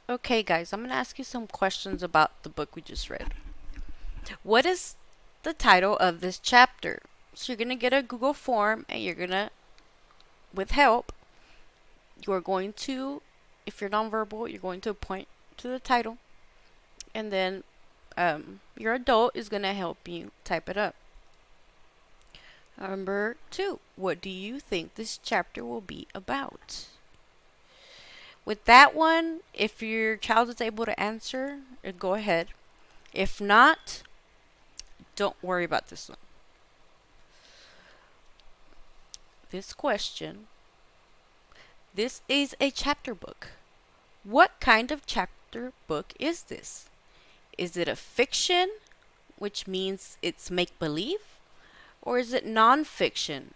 Okay, guys, I'm going to ask you some questions about the book we just read. What is the title of this chapter? So you're going to get a Google form and you're going to, with help, you're going to, if you're nonverbal, you're going to point to the title and then your adult is going to help you type it up. Number 2, what do you think this chapter will be about? With that one, if your child is able to answer, go ahead. If not, don't worry about this one. This question. This is a chapter book. What kind of chapter book is this? Is it a fiction, which means it's make believe? Or is it nonfiction?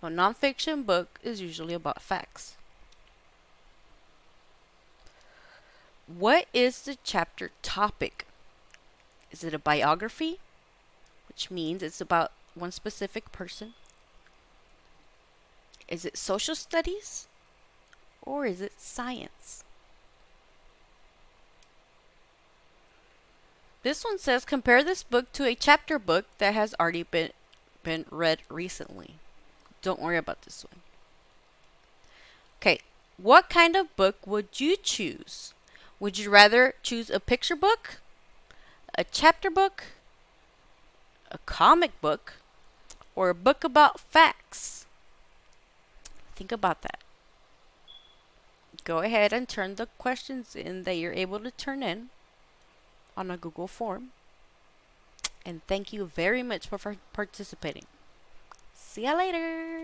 A nonfiction book is usually about facts. What is the chapter topic? Is it a biography, which means it's about one specific person? Is it social studies? Or is it science? This one says compare this book to a chapter book that has already been read recently. Don't worry about this one. Okay, what kind of book would you choose? Would you rather choose a picture book, a chapter book, a comic book, or a book about facts? Think about that. Go ahead and turn the questions in that you're able to turn in on a Google form. And thank you very much for participating. See ya later.